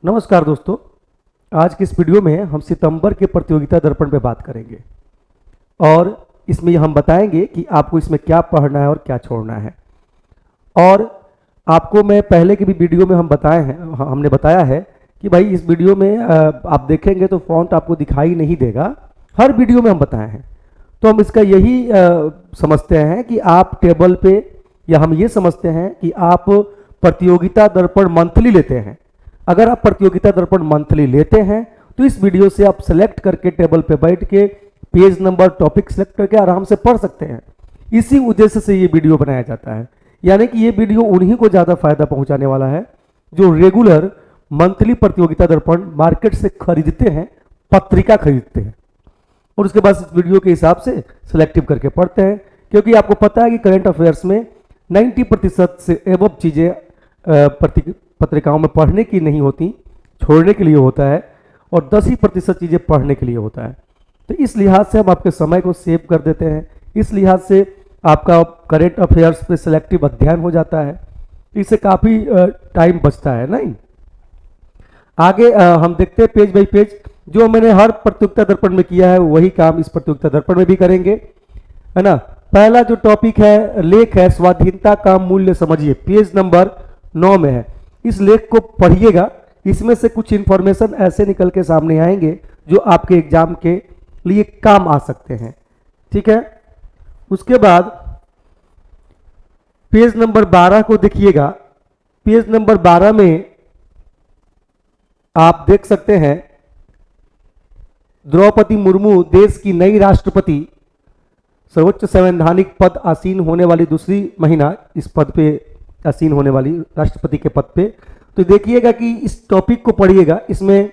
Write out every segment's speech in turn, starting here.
नमस्कार दोस्तों, आज की इस वीडियो में हम सितंबर के प्रतियोगिता दर्पण पे बात करेंगे और इसमें हम बताएंगे कि आपको इसमें क्या पढ़ना है और क्या छोड़ना है। और आपको मैं पहले की भी वीडियो में हमने बताया है कि भाई इस वीडियो में आप देखेंगे तो फॉन्ट आपको दिखाई नहीं देगा। हर वीडियो में हम बताए हैं, तो हम इसका यही समझते हैं कि आप टेबल पे, या हम ये समझते हैं कि आप प्रतियोगिता दर्पण मंथली लेते हैं। अगर आप प्रतियोगिता दर्पण मंथली लेते हैं तो इस वीडियो से आप सेलेक्ट करके टेबल पे बैठ के पेज नंबर, टॉपिक सेलेक्ट करके आराम से पढ़ सकते हैं। इसी उद्देश्य से ये वीडियो बनाया जाता है, यानी कि ये वीडियो उन्हीं को ज़्यादा फायदा पहुंचाने वाला है जो रेगुलर मंथली प्रतियोगिता दर्पण मार्केट से खरीदते हैं, पत्रिका खरीदते हैं और उसके बाद इस वीडियो के हिसाब से सिलेक्टिव करके पढ़ते हैं। क्योंकि आपको पता है कि करंट अफेयर्स में 90% से एबव चीज़ें पत्रिकाओं में पढ़ने की नहीं होती, छोड़ने के लिए होता है, और 10 ही प्रतिशत चीज़ें पढ़ने के लिए होता है। तो इस लिहाज से हम आपके समय को सेव कर देते हैं, इस लिहाज से आपका करंट अफेयर्स पे सिलेक्टिव अध्ययन हो जाता है, इससे काफ़ी टाइम बचता है। नहीं, आगे हम देखते हैं पेज बाई पेज। जो मैंने हर प्रतियोगिता दर्पण में किया है वही काम इस प्रतियोगिता दर्पण में भी करेंगे, है ना। पहला जो टॉपिक है, लेख है स्वाधीनता का मूल्य समझिए, पेज नंबर 9 में है। इस लेख को पढ़िएगा, इसमें से कुछ इंफॉर्मेशन ऐसे निकल के सामने आएंगे जो आपके एग्जाम के लिए काम आ सकते हैं, ठीक है। उसके बाद पेज नंबर 12 को देखिएगा। पेज नंबर 12 में आप देख सकते हैं द्रौपदी मुर्मू देश की नई राष्ट्रपति, सर्वोच्च संवैधानिक पद आसीन होने वाली दूसरी महिला इस पद पे आसीन होने वाली, राष्ट्रपति के पद पे। तो देखिएगा कि इस टॉपिक को पढ़िएगा, इसमें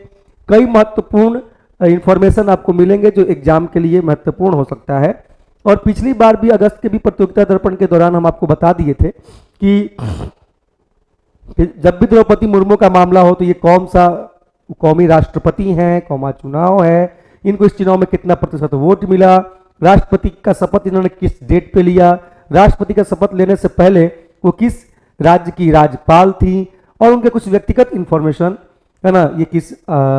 कई महत्वपूर्ण इंफॉर्मेशन आपको मिलेंगे जो एग्जाम के लिए महत्वपूर्ण हो सकता है। और पिछली बार भी अगस्त के भी प्रतियोगिता दर्पण के दौरान हम आपको बता दिए थे कि जब भी द्रौपदी मुर्मू का मामला हो तो ये कौन सा कौमी राष्ट्रपति हैं, कौमा चुनाव है, इनको इस चुनाव में कितना प्रतिशत वोट मिला, राष्ट्रपति का शपथ इन्होंने किस डेट पे लिया, राष्ट्रपति का शपथ लेने से पहले वो किस राज्य की राज्यपाल थी, और उनके कुछ व्यक्तिगत इंफॉर्मेशन, है ना, ये किस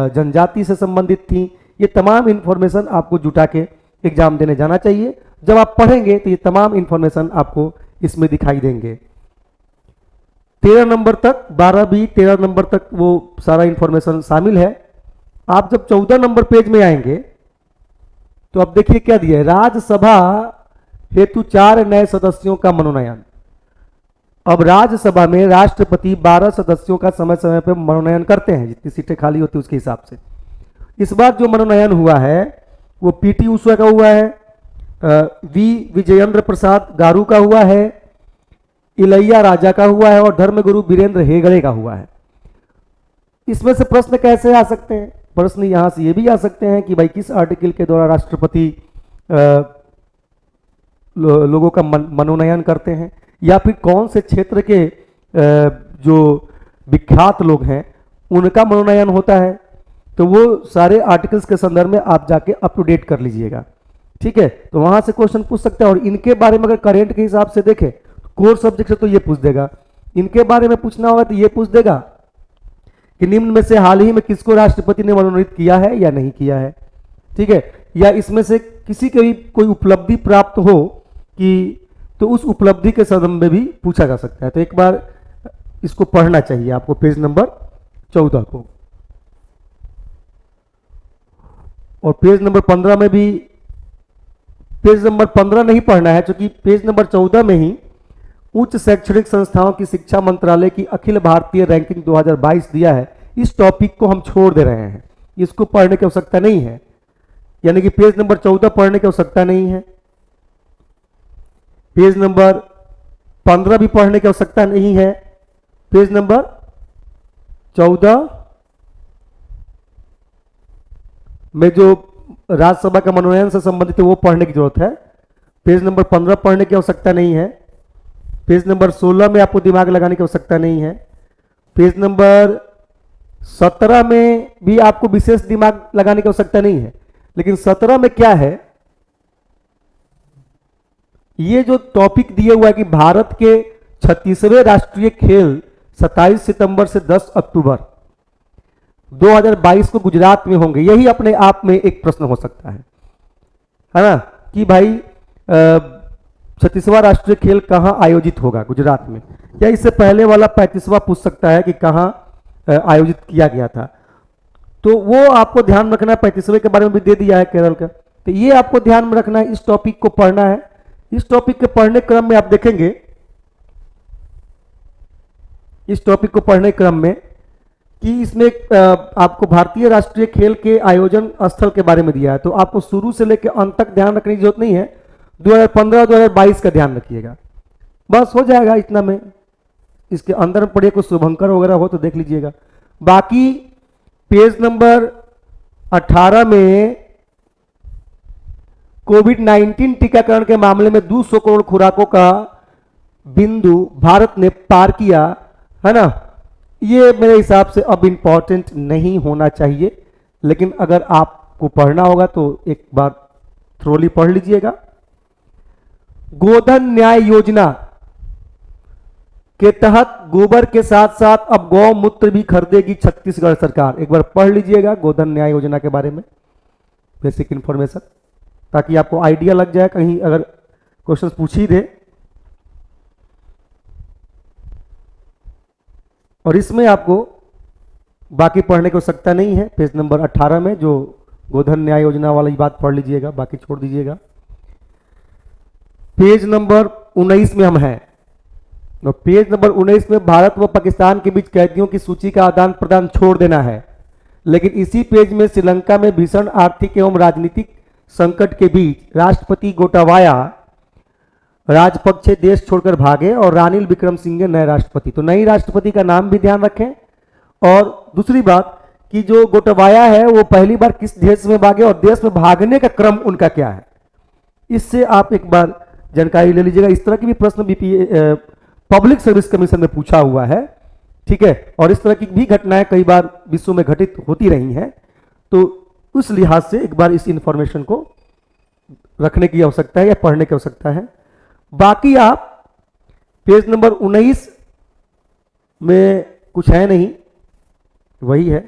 जनजाति से संबंधित थी। ये तमाम इंफॉर्मेशन आपको जुटा के एग्जाम देने जाना चाहिए। जब आप पढ़ेंगे तो ये तमाम इंफॉर्मेशन आपको इसमें दिखाई देंगे। 13 नंबर तक, 12 भी 13 नंबर तक वो सारा इंफॉर्मेशन शामिल है। आप जब 14 नंबर पेज में आएंगे तो अब देखिए क्या दिया है, राज्यसभा हेतु 4 नए सदस्यों का मनोनयन। अब राज्यसभा में राष्ट्रपति 12 सदस्यों का समय समय पर मनोनयन करते हैं, जितनी सीटें खाली होती है उसके हिसाब से। इस बार जो मनोनयन हुआ है वो पीटी उषा का हुआ है, वी विजयेंद्र प्रसाद गारू का हुआ है, इलैया राजा का हुआ है और धर्मगुरु वीरेंद्र हेगड़े का हुआ है। इसमें से प्रश्न कैसे आ सकते हैं? प्रश्न यहां से ये भी आ सकते हैं कि भाई किस आर्टिकल के द्वारा राष्ट्रपति लोगों का मनोनयन करते हैं, या फिर कौन से क्षेत्र के जो विख्यात लोग हैं उनका मनोनयन होता है। तो वो सारे आर्टिकल्स के संदर्भ में आप जाके अप टू डेट कर लीजिएगा, ठीक है। तो वहां से क्वेश्चन पूछ सकते हैं, और इनके बारे में अगर करेंट के हिसाब से देखें कोर सब्जेक्ट से तो ये पूछ देगा, इनके बारे में पूछना होगा तो ये पूछ देगा कि निम्न में से हाल ही में किसको राष्ट्रपति ने मनोनीत किया है या नहीं किया है, ठीक है। या इसमें से किसी की कोई उपलब्धि प्राप्त हो कि, तो उस उपलब्धि के संदर्भ में भी पूछा जा सकता है। तो एक बार इसको पढ़ना चाहिए आपको, पेज नंबर 14 को। और पेज नंबर 15 में भी, पेज नंबर 15 नहीं पढ़ना है क्योंकि पेज नंबर 14 में ही उच्च शैक्षणिक संस्थाओं की शिक्षा मंत्रालय की अखिल भारतीय रैंकिंग 2022 दिया है। इस टॉपिक को हम छोड़ दे रहे हैं, इसको पढ़ने की आवश्यकता नहीं है, यानी कि पेज नंबर 14 पढ़ने की आवश्यकता नहीं है। पेज नंबर 15 भी पढ़ने की आवश्यकता नहीं है। पेज नंबर 14 में जो राज्यसभा का मनोनयन से संबंधित है वो पढ़ने की जरूरत है। पेज नंबर 15 पढ़ने की आवश्यकता नहीं है। पेज नंबर 16 में आपको दिमाग लगाने की आवश्यकता नहीं है। पेज नंबर 17 में भी आपको विशेष दिमाग लगाने की आवश्यकता नहीं है। लेकिन 17 में क्या है, ये जो टॉपिक दिए हुआ है कि भारत के 36वें राष्ट्रीय खेल 27 सितंबर से 10 अक्टूबर, 2022 को गुजरात में होंगे। यही अपने आप में एक प्रश्न हो सकता है ना, कि भाई 36वां राष्ट्रीय खेल कहाँ आयोजित होगा, गुजरात में, या इससे पहले वाला 35वां पूछ सकता है कि कहाँ आयोजित किया गया था। तो वो आपको ध्यान रखना है। 35वें के बारे में भी दे दिया है केरल का, तो ये आपको ध्यान में रखना है, इस टॉपिक को पढ़ना है। इस टॉपिक के पढ़ने क्रम में आप देखेंगे, इस टॉपिक को पढ़ने क्रम में कि इसमें आपको भारतीय राष्ट्रीय खेल के आयोजन स्थल के बारे में दिया है। तो आपको शुरू से लेकर अंत तक ध्यान रखने की जरूरत नहीं है, 2015-2022 का ध्यान रखिएगा, बस हो जाएगा इतना में। इसके अंदर में पढ़िए, कुछ शुभंकर वगैरह हो तो देख लीजिएगा। बाकी पेज नंबर 18 में कोविड-19 टीकाकरण के मामले में 200 करोड़ खुराकों का बिंदु भारत ने पार किया, है ना। ये मेरे हिसाब से अब इंपॉर्टेंट नहीं होना चाहिए, लेकिन अगर आपको पढ़ना होगा तो एक बार थ्रोली पढ़ लीजिएगा। गोधन न्याय योजना के तहत गोबर के साथ साथ अब गौमूत्र भी खरीदेगी छत्तीसगढ़ सरकार। एक बार पढ़ लीजिएगा गोधन न्याय योजना के बारे में, बेसिक इंफॉर्मेशन, ताकि आपको आइडिया लग जाए, कहीं अगर क्वेश्चन पूछ ही दे। और इसमें आपको बाकी पढ़ने की आवश्यकता नहीं है। पेज नंबर 18 में जो गोधन न्याय योजना वाली बात पढ़ लीजिएगा, बाकी छोड़ दीजिएगा। पेज नंबर 19 में हम हैं, तो पेज नंबर 19 में भारत व पाकिस्तान के बीच कैदियों की सूची का आदान प्रदान छोड़ देना है। लेकिन इसी पेज में श्रीलंका में भीषण आर्थिक एवं राजनीतिक संकट के बीच राष्ट्रपति गोटाबाया राजपक्षे देश छोड़कर भागे और रानिल विक्रमसिंघे नए राष्ट्रपति। तो नई राष्ट्रपति का नाम भी ध्यान रखें। और दूसरी बात कि जो गोटाबाया है वो पहली बार किस देश में भागे और देश में भागने का क्रम उनका क्या है, इससे आप एक बार जानकारी ले लीजिएगा। इस तरह की भी प्रश्न पब्लिक सर्विस कमीशन में पूछा हुआ है, ठीक है। और इस तरह की भी घटनाएं कई बार विश्व में घटित होती रही हैं, तो उस लिहाज से एक बार इस इंफॉर्मेशन को रखने की आवश्यकता है या पढ़ने की आवश्यकता है। बाकी आप पेज नंबर 19 में कुछ है नहीं, वही है।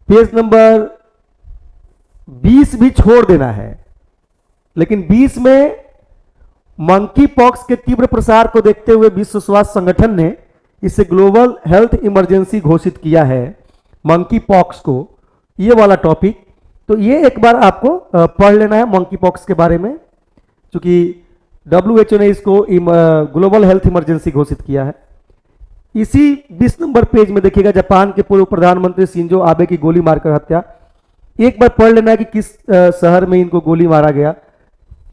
पेज नंबर 20 भी छोड़ देना है, लेकिन 20 में मंकी पॉक्स के तीव्र प्रसार को देखते हुए विश्व स्वास्थ्य संगठन ने इसे ग्लोबल हेल्थ इमरजेंसी घोषित किया है, मंकी पॉक्स को, ये वाला टॉपिक। तो ये एक बार आपको पढ़ लेना है मंकी पॉक्स के बारे में, क्योंकि WHO ने इसको ग्लोबल हेल्थ इमरजेंसी घोषित किया है। इसी 20 नंबर पेज में देखिएगा, जापान के पूर्व प्रधानमंत्री शिंजो आबे की गोली मारकर हत्या। एक बार पढ़ लेना है कि किस शहर में इनको गोली मारा गया,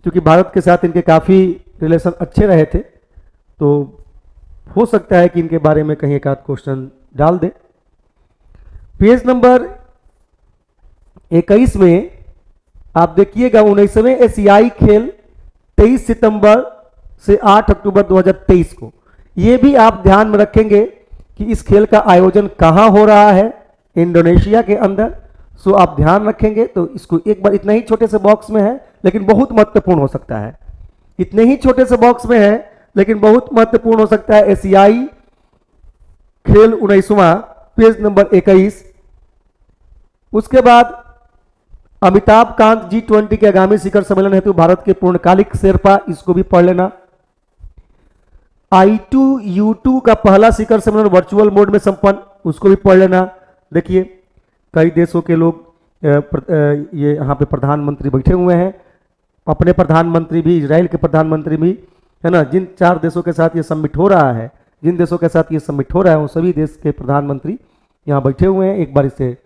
क्योंकि भारत के साथ इनके काफ़ी रिलेशन अच्छे रहे थे, तो हो सकता है कि इनके बारे में कहीं एक आध क्वेश्चन डाल दे। पेज नंबर 21 में आप देखिएगा 19वें एशियाई खेल 23 सितंबर से 8 अक्टूबर 2023 को। ये भी आप ध्यान में रखेंगे कि इस खेल का आयोजन कहाँ हो रहा है, इंडोनेशिया के अंदर। सो आप ध्यान रखेंगे तो इसको एक बार, इतना ही छोटे से बॉक्स में है लेकिन बहुत महत्वपूर्ण हो सकता है, इतने ही छोटे से बॉक्स में है लेकिन बहुत महत्वपूर्ण हो सकता है। एशियाई खेल 19वां, पेज नंबर 21। उसके बाद अमिताभ कांत G20 के आगामी शिखर सम्मेलन हेतु भारत के पूर्णकालिक शेरपा, इसको भी पढ़ लेना। I2U2 का पहला शिखर सम्मेलन वर्चुअल मोड में संपन्न, उसको भी पढ़ लेना। देखिए कई देशों के लोग ये यहाँ पे प्रधानमंत्री बैठे हुए हैं, अपने प्रधानमंत्री भी, इजराइल के प्रधानमंत्री भी, है ना। जिन 4 देशों के साथ ये समिट हो रहा है, जिन देशों के साथ ये समिट हो रहा है, वो सभी देश के प्रधानमंत्री यहाँ बैठे हुए हैं। एक बार इसे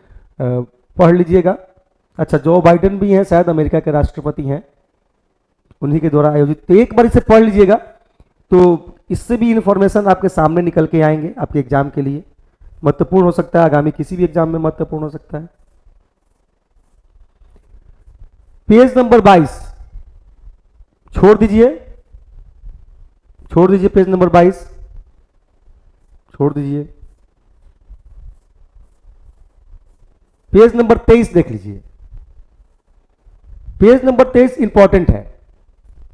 पढ़ लीजिएगा। अच्छा, जो बाइडेन भी हैं, शायद अमेरिका के राष्ट्रपति हैं, उन्हीं के द्वारा आयोजित। तो एक बार इसे पढ़ लीजिएगा, तो इससे भी इंफॉर्मेशन आपके सामने निकल के आएंगे, आपके एग्जाम के लिए महत्वपूर्ण हो सकता है, आगामी किसी भी एग्जाम में महत्वपूर्ण हो सकता है। पेज नंबर 22 छोड़ दीजिए, छोड़ दीजिए, पेज नंबर 22 छोड़ दीजिए। पेज नंबर 23 देख लीजिए। पेज नंबर 23 इंपॉर्टेंट है।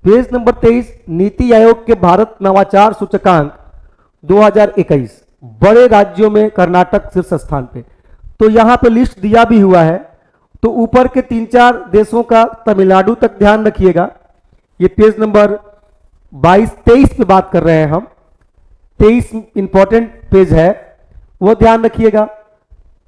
पेज नंबर 23 नीति आयोग के भारत नवाचार सूचकांक 2021, बड़े राज्यों में कर्नाटक शीर्ष स्थान पे। तो यहां पे लिस्ट दिया भी हुआ है। तो ऊपर के 3-4 देशों का तमिलनाडु तक ध्यान रखिएगा। ये पेज नंबर 22-23 पे बात कर रहे हैं हम, 23 इंपॉर्टेंट पेज है, वो ध्यान रखिएगा।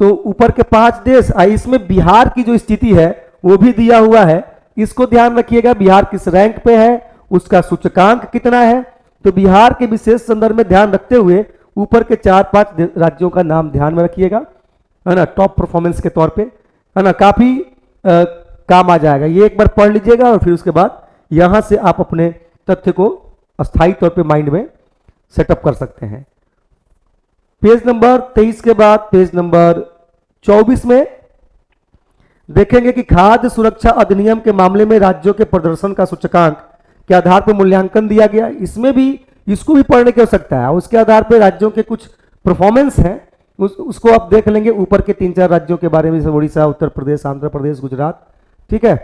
तो ऊपर के 5 देश, इसमें बिहार की जो स्थिति है वो भी दिया हुआ है, इसको ध्यान रखिएगा। बिहार किस रैंक पे है, उसका सूचकांक कितना है। तो बिहार के विशेष संदर्भ में ध्यान रखते हुए ऊपर के 4-5 राज्यों का नाम ध्यान में रखिएगा, है ना, टॉप परफॉर्मेंस के तौर पे, है ना, काफी काम आ जाएगा। ये एक बार पढ़ लीजिएगा और फिर उसके बाद यहां से आप अपने तथ्य को अस्थायी तौर पे माइंड में सेटअप कर सकते हैं। पेज नंबर 23 के बाद पेज नंबर 24 में देखेंगे कि खाद्य सुरक्षा अधिनियम के मामले में राज्यों के प्रदर्शन का सूचकांक के आधार पर मूल्यांकन दिया गया। इसमें भी इसको भी पढ़ने की आवश्यकता है। उसके आधार पर राज्यों के कुछ परफॉर्मेंस हैं, उसको आप देख लेंगे। ऊपर के 3-4 राज्यों के बारे में, जैसे उड़ीसा, उत्तर प्रदेश, आंध्र प्रदेश, गुजरात, ठीक है।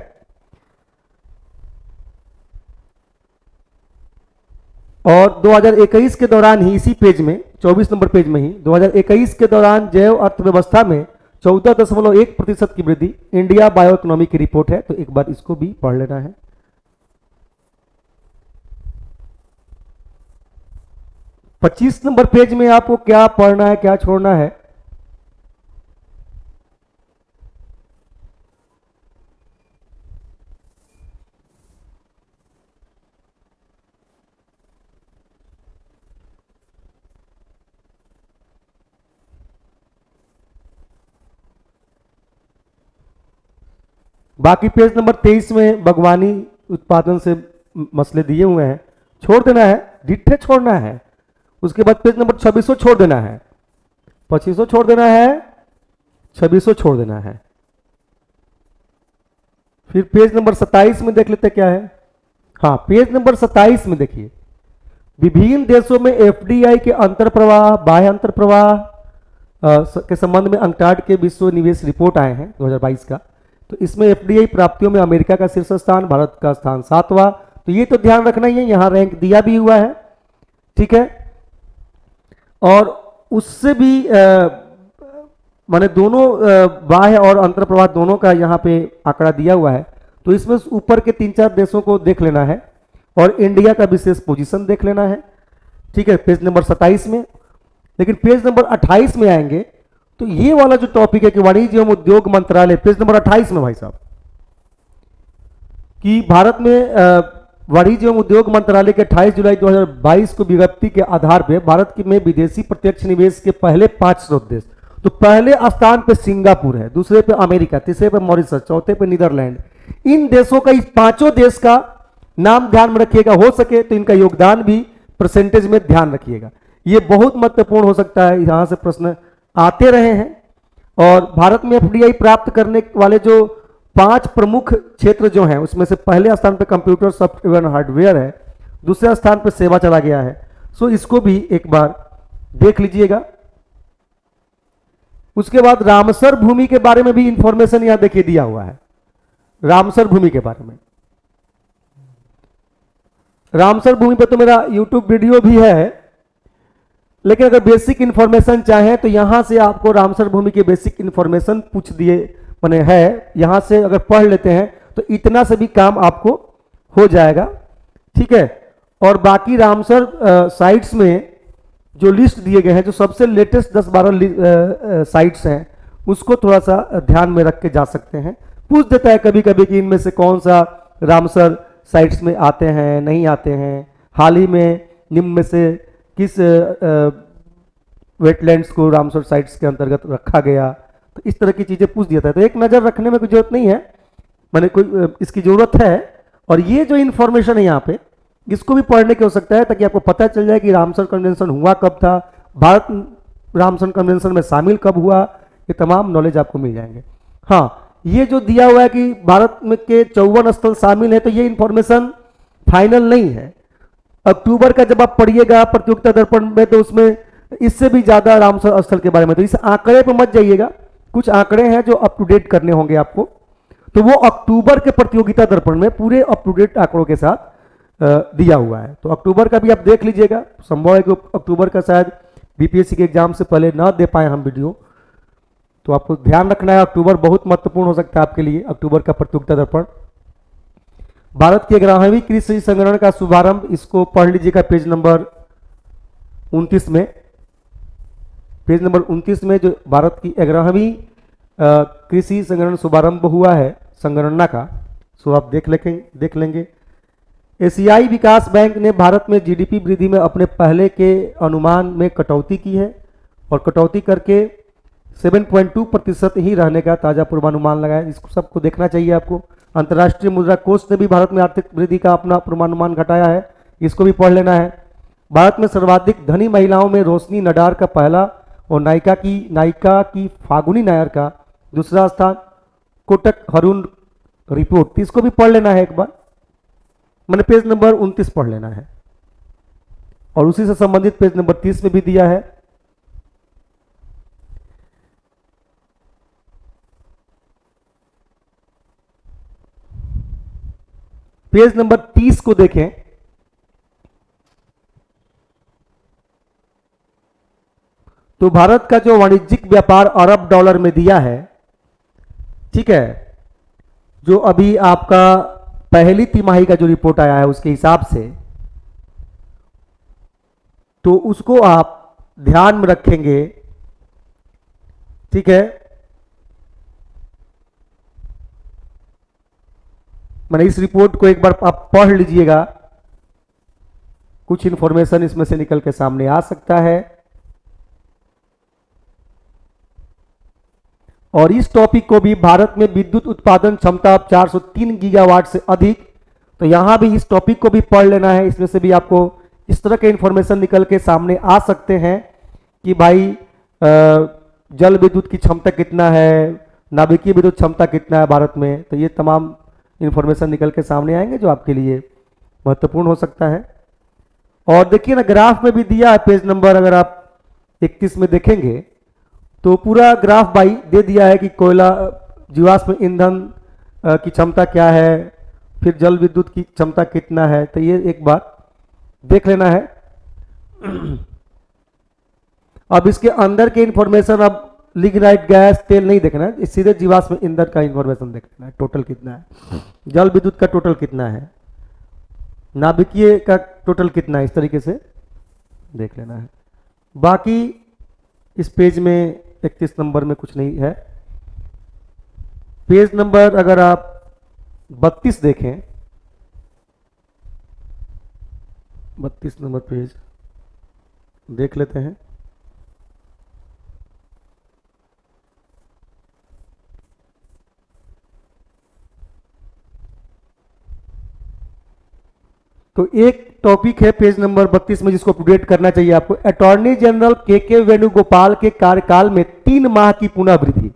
और 2021 के दौरान ही इसी पेज में 24 नंबर पेज में ही 2021 के दौरान जैव अर्थव्यवस्था में 14.1% की वृद्धि इंडिया बायो इकोनॉमी की रिपोर्ट है। तो एक बार इसको भी पढ़ लेना है। 25 नंबर पेज में आपको क्या पढ़ना है, क्या छोड़ना है। बाकी पेज नंबर 23 में बागवानी उत्पादन से मसले दिए हुए हैं, छोड़ देना है, डिट्ठे छोड़ना है। उसके बाद पेज नंबर 26 छोड़ देना है, 25 छोड़ देना है, 26 छोड़ देना है। फिर पेज नंबर 27 में देख लेते क्या है। हाँ, पेज नंबर 27 में देखिए, विभिन्न देशों में एफडीआई के अंतरप्रवाह, बाह्य अंतरप्रवाह के संबंध में अंकटाड के विश्व निवेश रिपोर्ट आए हैं 2022 का। तो इसमें एफडीआई प्राप्तियों में अमेरिका का शीर्ष स्थान, भारत का स्थान 7वां। तो ये तो ध्यान रखना ही है, यहां रैंक दिया भी हुआ है, ठीक है। और उससे भी माने दोनों बाह्य और अंतरप्रवाह दोनों का यहां पे आंकड़ा दिया हुआ है। तो इसमें ऊपर के 3-4 देशों को देख लेना है और इंडिया का विशेष पोजीशन देख लेना है, ठीक है, पेज नंबर 27 में। लेकिन पेज नंबर 28 में आएंगे तो ये वाला जो टॉपिक है कि वाणिज्य एवं उद्योग मंत्रालय, पेज नंबर 28 में भाई साहब, कि भारत में वाणिज्य एवं उद्योग मंत्रालय के 28 जुलाई 2022 को विज्ञप्ति के आधार पर भारत में विदेशी प्रत्यक्ष निवेश के पहले 5 स्रोत देश, तो पहले स्थान पे सिंगापुर है, दूसरे पे अमेरिका, तीसरे पे मॉरिशस, चौथे पे नीदरलैंड। इन देशों का, इस 5 देश का नाम ध्यान में रखिएगा। हो सके तो इनका योगदान भी परसेंटेज में ध्यान रखिएगा, ये बहुत महत्वपूर्ण हो सकता है, यहां से प्रश्न आते रहे हैं। और भारत में एफडीआई प्राप्त करने वाले जो 5 प्रमुख क्षेत्र जो हैं, उसमें से पहले स्थान पे कंप्यूटर, सॉफ्टवेयर और हार्डवेयर है, दूसरे स्थान पे सेवा चला गया है। सो इसको भी एक बार देख लीजिएगा। उसके बाद रामसर भूमि के बारे में भी इंफॉर्मेशन यहां देखिए दिया हुआ है, रामसर भूमि के बारे में। रामसर भूमि पर तो मेरा यूट्यूब वीडियो भी है, लेकिन अगर बेसिक इंफॉर्मेशन चाहें तो यहां से आपको रामसर भूमि के बेसिक इंफॉर्मेशन पूछ दिए मैंने है, यहां से अगर पढ़ लेते हैं तो इतना से भी काम आपको हो जाएगा, ठीक है। और बाकी रामसर साइट्स में जो लिस्ट दिए गए हैं, जो सबसे लेटेस्ट 10-12 साइट्स हैं, उसको थोड़ा सा ध्यान में रख के जा सकते हैं। पूछ देता है कभी कभी कि इनमें से कौन सा रामसर साइट्स में आते हैं, नहीं आते हैं, हाल ही में निम्न में से किस वेटलैंड्स को रामसर साइट्स के अंतर्गत रखा गया। तो इस तरह की चीजें पूछ दिया था। तो एक नजर रखने में कोई जरूरत नहीं है, मैंने कोई इसकी जरूरत है। और ये जो इंफॉर्मेशन है यहाँ पे, इसको भी पढ़ने की हो सकता है, ताकि आपको पता चल जाए कि रामसर कन्वेंशन हुआ कब था, भारत रामसर कन्वेंशन में शामिल कब हुआ, ये तमाम नॉलेज आपको मिल जाएंगे। हाँ, ये जो दिया हुआ है कि भारत में के 54 स्थल शामिल है, तो ये इंफॉर्मेशन फाइनल नहीं है। अक्टूबर का जब आप पढ़िएगा प्रतियोगिता दर्पण में, तो उसमें इससे भी ज्यादा रामसर स्थल के बारे में, तो इस आंकड़े पर मत जाइएगा, कुछ आंकड़े हैं जो अप टू डेट करने होंगे आपको। तो वो अक्टूबर के प्रतियोगिता दर्पण में पूरे अप टू डेट आंकड़ों के साथ दिया हुआ है। तो अक्टूबर का भी आप देख लीजिएगा, संभव है कि अक्टूबर का शायद बीपीएससी के एग्जाम से पहले ना दे पाए हम वीडियो, तो आपको ध्यान रखना है। अक्टूबर बहुत महत्वपूर्ण हो सकता है आपके लिए, अक्टूबर का प्रतियोगिता दर्पण। भारत की 11वीं कृषि संगणना का शुभारंभ, इसको पढ़ लीजिएगा पेज नंबर 29 में। पेज नंबर 29 में जो भारत की 11वीं कृषि संगणना शुभारंभ हुआ है संगणना का, सो आप देख लेंगे। एशियाई विकास बैंक ने भारत में जीडीपी वृद्धि में अपने पहले के अनुमान में कटौती की है और कटौती करके 7.2% ही रहने का ताजा पूर्वानुमान लगाया। इसको सबको देखना चाहिए आपको। अंतर्राष्ट्रीय मुद्रा कोष ने भी भारत में आर्थिक वृद्धि का अपना पूर्वानुमान घटाया है, इसको भी पढ़ लेना है। भारत में सर्वाधिक धनी महिलाओं में रोशनी नडार का पहला और नायिका की फागुनी नायर का दूसरा स्थान। कोटक हरुण रिपोर्ट, इसको भी पढ़ लेना है एक बार, मैंने पेज नंबर 29 पढ़ लेना है। और उसी से संबंधित पेज नंबर 30 में भी दिया है। पेज नंबर 30 को देखें तो भारत का जो वाणिज्यिक व्यापार अरब डॉलर में दिया है, ठीक है, जो अभी आपका पहली तिमाही का जो रिपोर्ट आया है उसके हिसाब से, तो उसको आप ध्यान में रखेंगे, ठीक है। मैंने इस रिपोर्ट को एक बार आप पढ़ लीजिएगा, कुछ इंफॉर्मेशन इसमें से निकल के सामने आ सकता है। और इस टॉपिक को भी, भारत में विद्युत उत्पादन क्षमता 403 गीगावाट से अधिक, तो यहां भी इस टॉपिक को भी पढ़ लेना है। इसमें से भी आपको इस तरह के इंफॉर्मेशन निकल के सामने आ सकते हैं कि भाई जल विद्युत की क्षमता कितना है, नाभिकीय विद्युत क्षमता कितना है भारत में, तो ये तमाम इंफॉर्मेशन निकल के सामने आएंगे जो आपके लिए महत्वपूर्ण हो सकता है। और देखिए ना, ग्राफ में भी दिया है पेज नंबर, अगर आप 31 में देखेंगे तो पूरा ग्राफ भाई दे दिया है कि कोयला, जीवाश्म ईंधन की क्षमता क्या है, फिर जल विद्युत की क्षमता कितना है, तो ये एक बार देख लेना है। अब इसके अंदर के इंफॉर्मेशन, अब लिग्नाइट गैस तेल नहीं देखना है, सीधे जीवाश्म ईंधन का इंफॉर्मेशन देखना है, टोटल कितना है, जल विद्युत का टोटल कितना है, नाभिकीय का टोटल कितना है, इस तरीके से देख लेना है। बाकी इस पेज में 31 नंबर में कुछ नहीं है। पेज नंबर अगर आप 32 देखें, 32 नंबर पेज देख लेते हैं। तो एक टॉपिक है पेज नंबर 32 में जिसको अपडेट करना चाहिए आपको। अटॉर्नी जनरल के वेणुगोपाल के कार्यकाल में 3 माह की पुनः वृद्धि,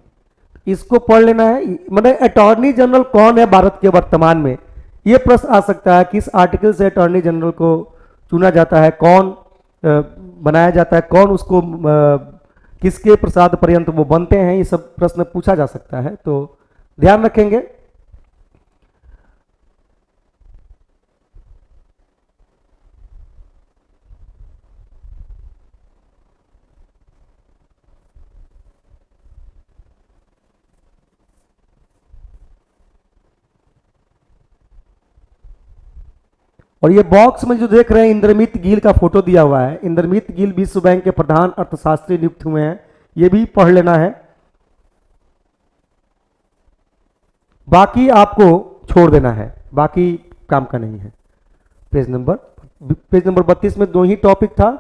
इसको पढ़ लेना है। मतलब अटॉर्नी जनरल कौन है भारत के वर्तमान में, यह प्रश्न आ सकता है। किस आर्टिकल से अटॉर्नी जनरल को चुना जाता है, कौन बनाया जाता है, कौन उसको किसके प्रसाद पर्यंत वो बनते हैं, ये सब प्रश्न पूछा जा सकता है, तो ध्यान रखेंगे। और ये बॉक्स में जो देख रहे हैं इंद्रमित गिल का फोटो दिया हुआ है। इंद्रमित गिल विश्व बैंक के प्रधान अर्थशास्त्री नियुक्त हुए हैं, ये भी पढ़ लेना है। बाकी आपको छोड़ देना है, बाकी काम का नहीं है। पेज नंबर 32 में 2 ही टॉपिक था,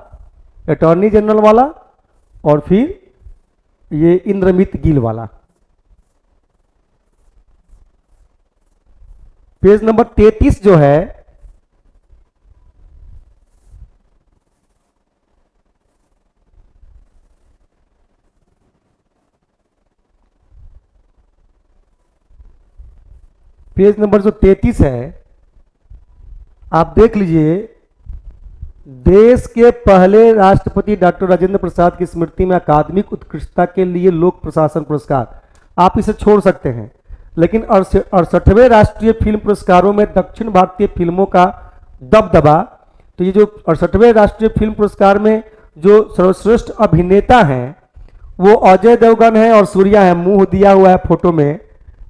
अटॉर्नी जनरल वाला और फिर ये इंद्रमित गिल वाला। पेज नंबर 33 जो है, पेज नंबर जो 33 है आप देख लीजिए। देश के पहले राष्ट्रपति डॉक्टर राजेंद्र प्रसाद की स्मृति में अकादमिक उत्कृष्टता के लिए लोक प्रशासन पुरस्कार, आप इसे छोड़ सकते हैं। लेकिन 68वें राष्ट्रीय फिल्म पुरस्कारों में दक्षिण भारतीय फिल्मों का दबदबा, तो ये जो 68वें राष्ट्रीय फिल्म पुरस्कार में जो सर्वश्रेष्ठ अभिनेता हैं वो अजय देवगन है और सूर्या है, मुंह दिया हुआ है फोटो में,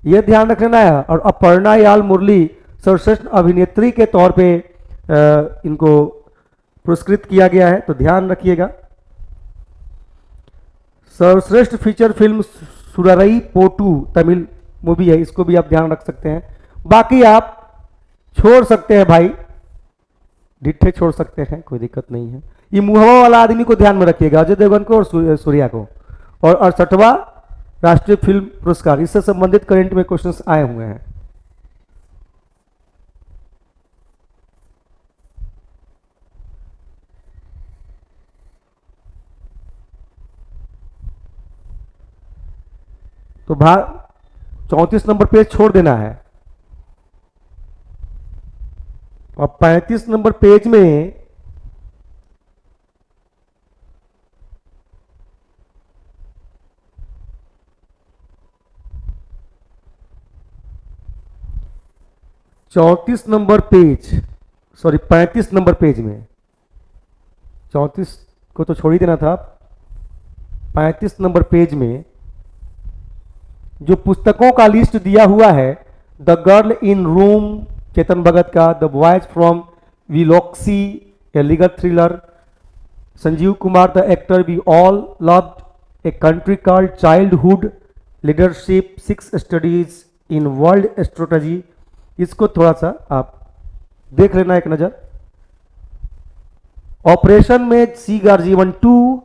ये ध्यान रखना है। और अपर्णा याल मुरली सर्वश्रेष्ठ अभिनेत्री के तौर पे इनको पुरस्कृत किया गया है, तो ध्यान रखिएगा। सर्वश्रेष्ठ फीचर फिल्म सुररई पोटू तमिल मूवी है, इसको भी आप ध्यान रख सकते हैं। बाकी आप छोड़ सकते हैं भाई, डिट्ठे छोड़ सकते हैं, कोई दिक्कत नहीं है। ये मुहवा वाला आदमी को ध्यान में रखिएगा, अजय देवगन को और सूर्या को। और 68वां राष्ट्रीय फिल्म पुरस्कार, इससे संबंधित करंट में क्वेश्चंस आए हुए हैं। तो 34 नंबर पेज छोड़ देना है। और 35 नंबर पेज में चौंतीस number page, sorry 35 number page में, 34 को तो छोड़ ही देना था। 35 नंबर पेज में जो पुस्तकों का लिस्ट दिया हुआ है, the girl in room Chetan Bhagat का, the voice from Biloxi a legal thriller, Sanjeev Kumar the actor we all loved, a country called childhood, leadership, 6 studies in world strategy, इसको थोड़ा सा आप देख लेना एक नजर। ऑपरेशन में सी गार्जीवन 2,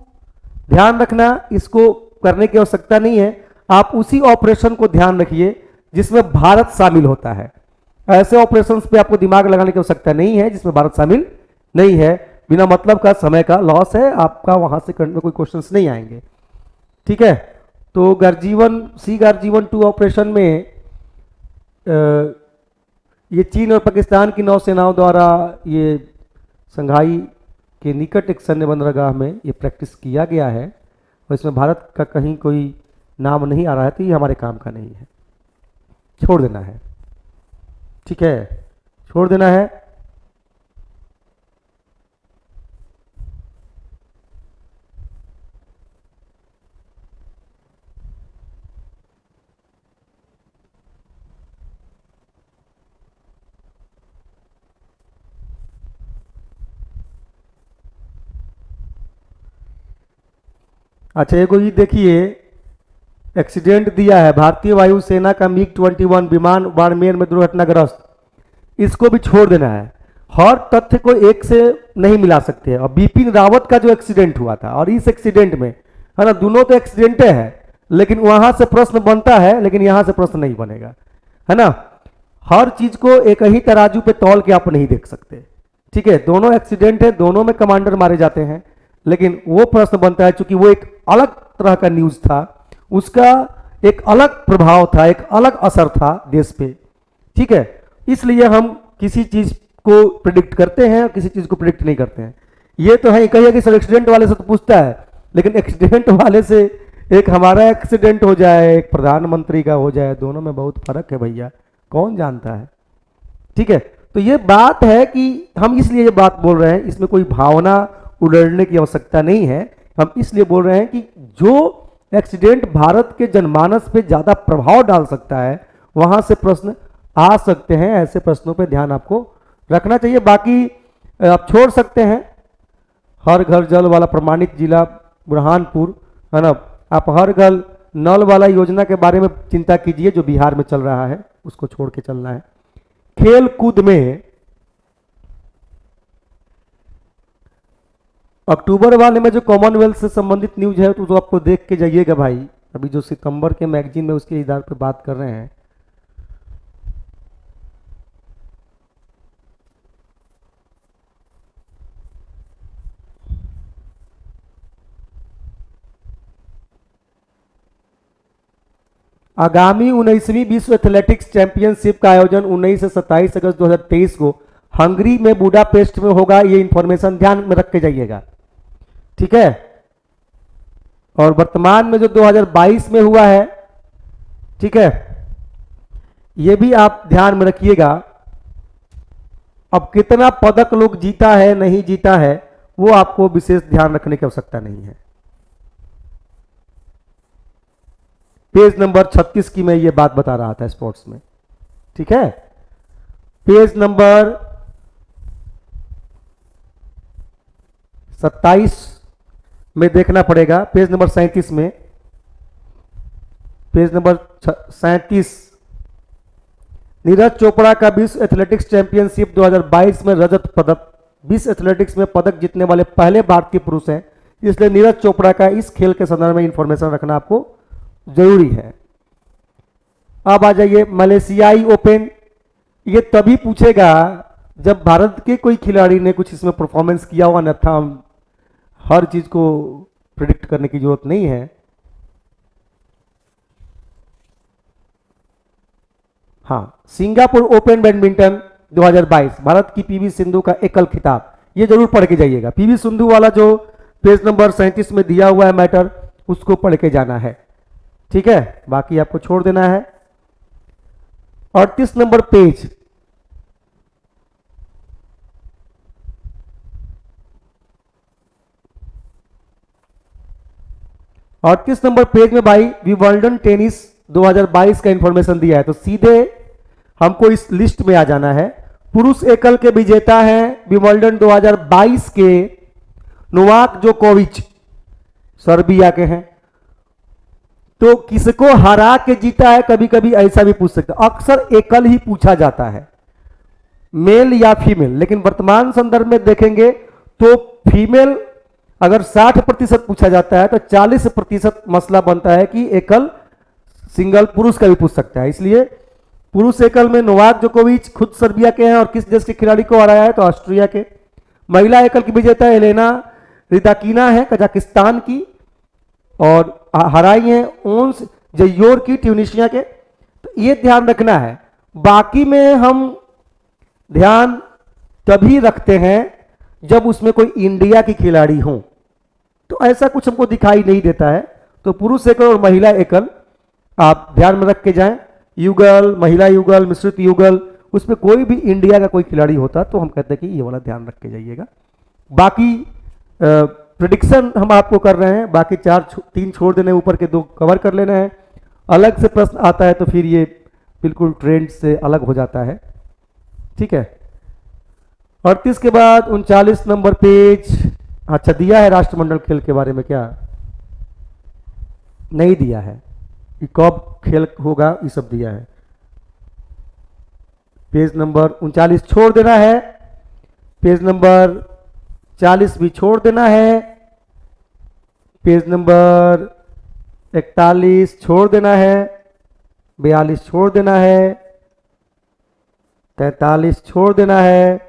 ध्यान रखना इसको करने की आवश्यकता नहीं है, आप उसी ऑपरेशन को ध्यान रखिए जिसमें भारत शामिल होता है। ऐसे ऑपरेशंस पे आपको दिमाग लगाने की आवश्यकता नहीं है जिसमें भारत शामिल नहीं है, बिना मतलब का समय का लॉस है आपका, वहां से करंट में कोई क्वेश्चंस नहीं आएंगे, ठीक है। तो गार्जीवन सी गार्जीवन 2 ऑपरेशन में ये चीन और पाकिस्तान की नौसेनाओं द्वारा ये संघाई के निकट एक सैन्य बंदरगाह में ये प्रैक्टिस किया गया है, और इसमें भारत का कहीं कोई नाम नहीं आ रहा है, तो ये हमारे काम का नहीं है, छोड़ देना है, ठीक है, छोड़ देना है। अच्छा, एक ये देखिए एक्सीडेंट दिया है, भारतीय वायुसेना का MiG-21 विमान बाड़मेर में दुर्घटनाग्रस्त, इसको भी छोड़ देना है। हर तथ्य को एक से नहीं मिला सकते हैं। और बिपिन रावत का जो एक्सीडेंट हुआ था और इस एक्सीडेंट में, है ना, दोनों तो एक्सीडेंट है, लेकिन वहां से प्रश्न बनता है, लेकिन यहां से प्रश्न नहीं बनेगा, है ना। हर चीज को एक ही तराजू पे तौल के आप नहीं देख सकते, ठीक है। दोनों एक्सीडेंट है, दोनों में कमांडर मारे जाते हैं, लेकिन वो प्रश्न बनता है चूंकि वो एक अलग तरह का न्यूज था, उसका एक अलग प्रभाव था, एक अलग असर था देश पे, ठीक है। इसलिए हम किसी चीज को प्रिडिक्ट करते हैं और किसी चीज को प्रिडिक्ट नहीं करते हैं। ये तो है कहिए कि सर एक्सीडेंट वाले से तो पूछता है, लेकिन एक्सीडेंट वाले से एक हमारा एक्सीडेंट हो जाए, एक प्रधानमंत्री का हो जाए, दोनों में बहुत फर्क है भैया, कौन जानता है, ठीक है। तो ये बात है कि हम इसलिए ये बात बोल रहे हैं, इसमें कोई भावना उड़ने की आवश्यकता नहीं है। हम इसलिए बोल रहे हैं कि जो एक्सीडेंट भारत के जनमानस पे ज्यादा प्रभाव डाल सकता है, वहां से प्रश्न आ सकते हैं, ऐसे प्रश्नों पे ध्यान आपको रखना चाहिए। बाकी आप छोड़ सकते हैं हर घर जल वाला प्रमाणित जिला बुरहानपुर, है ना। आप हर घर नल वाला योजना के बारे में चिंता कीजिए जो बिहार में चल रहा है, उसको छोड़ के चलना है। खेल कूद में अक्टूबर वाले में जो कॉमनवेल्थ से संबंधित न्यूज है तो आपको देख के जाइएगा भाई, अभी जो सितंबर के मैगजीन में उसके आधार पर बात कर रहे हैं। आगामी 19वीं विश्व एथलेटिक्स चैंपियनशिप का आयोजन 19 से 27 अगस्त 2023 को हंगरी में बुडापेस्ट में होगा। ये इंफॉर्मेशन ध्यान में रख के जाइएगा, ठीक है। और वर्तमान में जो 2022 में हुआ है, ठीक है, ये भी आप ध्यान में रखिएगा। अब कितना पदक लोग जीता है नहीं जीता है वो आपको विशेष ध्यान रखने की आवश्यकता नहीं है। पेज नंबर 36 की मैं ये बात बता रहा था स्पोर्ट्स में, ठीक है। पेज नंबर 27 में देखना पड़ेगा, पेज नंबर 37 में, पेज नंबर 37, नीरज चोपड़ा का विश्व एथलेटिक्स चैंपियनशिप 2022 में रजत पदक, विश्व एथलेटिक्स में पदक जीतने वाले पहले भारतीय पुरुष हैं, इसलिए नीरज चोपड़ा का इस खेल के संदर्भ में इंफॉर्मेशन रखना आपको जरूरी है। अब आ जाइए मलेशियाई ओपन, ये तभी पूछेगा जब भारत के कोई खिलाड़ी ने कुछ इसमें परफॉर्मेंस किया हुआ, अन्यथा हम हर चीज को प्रिडिक्ट करने की जरूरत नहीं है। हाँ, सिंगापुर ओपन बैडमिंटन 2022, भारत की पीवी सिंधु का एकल खिताब, ये जरूर पढ़ के जाइएगा। पीवी सिंधु वाला जो पेज नंबर 37 में दिया हुआ है मैटर, उसको पढ़ के जाना है, ठीक है, बाकी आपको छोड़ देना है। 38 नंबर पेज, और 38 नंबर पेज में भाई विंबलडन टेनिस 2022 का इंफॉर्मेशन दिया है, तो सीधे हमको इस लिस्ट में आ जाना है। पुरुष एकल के विजेता हैं विंबलडन 2022 के नोवाक जोकोविच, सर्बिया के हैं। तो किसको हरा के जीता है, कभी कभी ऐसा भी पूछ सकते हैं, अक्सर एकल ही पूछा जाता है, मेल या फीमेल, लेकिन वर्तमान संदर्भ में देखेंगे तो फीमेल अगर 60% पूछा जाता है तो 40% मसला बनता है कि एकल सिंगल पुरुष का भी पूछ सकता है। इसलिए पुरुष एकल में नोवाक जोकोविच खुद सर्बिया के हैं और किस देश के खिलाड़ी को हराया है, तो ऑस्ट्रिया के। महिला एकल की विजेता एलेना रिदाकीना है कजाकिस्तान की, और हराई है ओन्स जयोर की ट्यूनिशिया के। तो ये ध्यान रखना है। बाकी में हम ध्यान तभी रखते हैं जब उसमें कोई इंडिया की खिलाड़ी हो, तो ऐसा कुछ हमको दिखाई नहीं देता है। तो पुरुष एकल और महिला एकल आप ध्यान में रख के जाएं। युगल, महिला युगल, मिश्रित युगल, उसमें कोई भी इंडिया का कोई खिलाड़ी होता तो हम कहते हैं कि ये वाला ध्यान रख के जाइएगा। बाकी प्रेडिक्शन हम आपको कर रहे हैं, बाकी 3 छोड़ देने, ऊपर के 2 कवर कर लेना है। अलग से प्रश्न आता है तो फिर ये बिल्कुल ट्रेंड से अलग हो जाता है, ठीक है। 38 के बाद 39 नंबर पेज, अच्छा दिया है राष्ट्रमंडल खेल के बारे में, क्या नहीं दिया है, कि कब खेल होगा, ये सब दिया है। पेज नंबर 39 छोड़ देना है, पेज नंबर 40 भी छोड़ देना है, पेज नंबर 41 छोड़ देना है, 42 छोड़ देना है, 43 छोड़ देना है।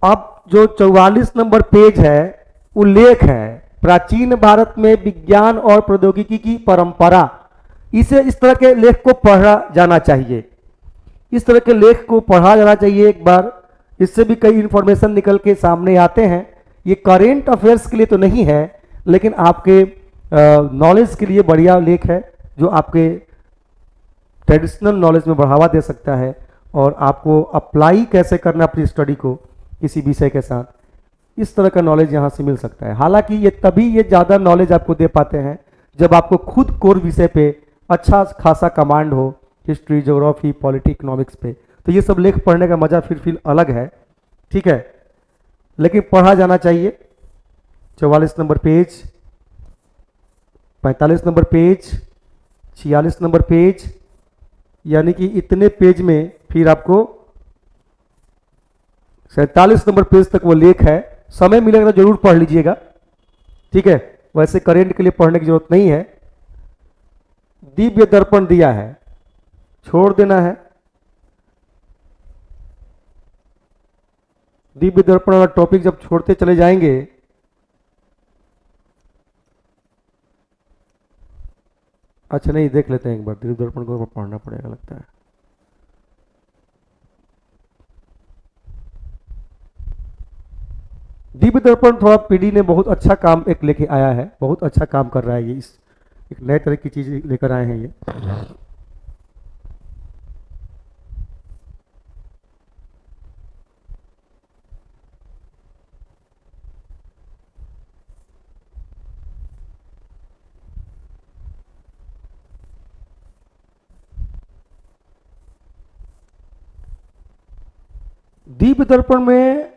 अब जो 44 नंबर पेज है वो लेख है प्राचीन भारत में विज्ञान और प्रौद्योगिकी की परंपरा। इसे इस तरह के लेख को पढ़ा जाना चाहिए, इस तरह के लेख को पढ़ा जाना चाहिए एक बार। इससे भी कई इंफॉर्मेशन निकल के सामने आते हैं। ये करेंट अफेयर्स के लिए तो नहीं है, लेकिन आपके नॉलेज के लिए बढ़िया लेख है, जो आपके ट्रेडिशनल नॉलेज में बढ़ावा दे सकता है और आपको अप्लाई कैसे करना अपनी स्टडी को किसी विषय के साथ, इस तरह का नॉलेज यहाँ से मिल सकता है। हालांकि ये तभी ये ज़्यादा नॉलेज आपको दे पाते हैं जब आपको खुद कोर विषय पे अच्छा खासा कमांड हो, हिस्ट्री, ज्योग्राफी, पॉलिटी, इकोनॉमिक्स पे, तो ये सब लेख पढ़ने का मजा फिर अलग है, ठीक है। लेकिन पढ़ा जाना चाहिए। 44 number page, 45 number page, 46 number page, यानी कि इतने पेज में फिर आपको 47 नंबर पेज तक वो लेख है। समय मिलेगा तो जरूर पढ़ लीजिएगा, ठीक है। वैसे करेंट के लिए पढ़ने की जरूरत नहीं है। दिव्य दर्पण दिया है, छोड़ देना है। दिव्य दर्पण वाला टॉपिक जब छोड़ते चले जाएंगे, अच्छा नहीं, देख लेते हैं एक बार, दिव्य दर्पण को पढ़ना पड़ेगा लगता है। दिव्य दर्पण थोड़ा पीडी ने बहुत अच्छा काम एक लेके आया है, बहुत अच्छा काम कर रहा है ये, इस एक नए तरह की चीज लेकर आए हैं ये। दीप दर्पण में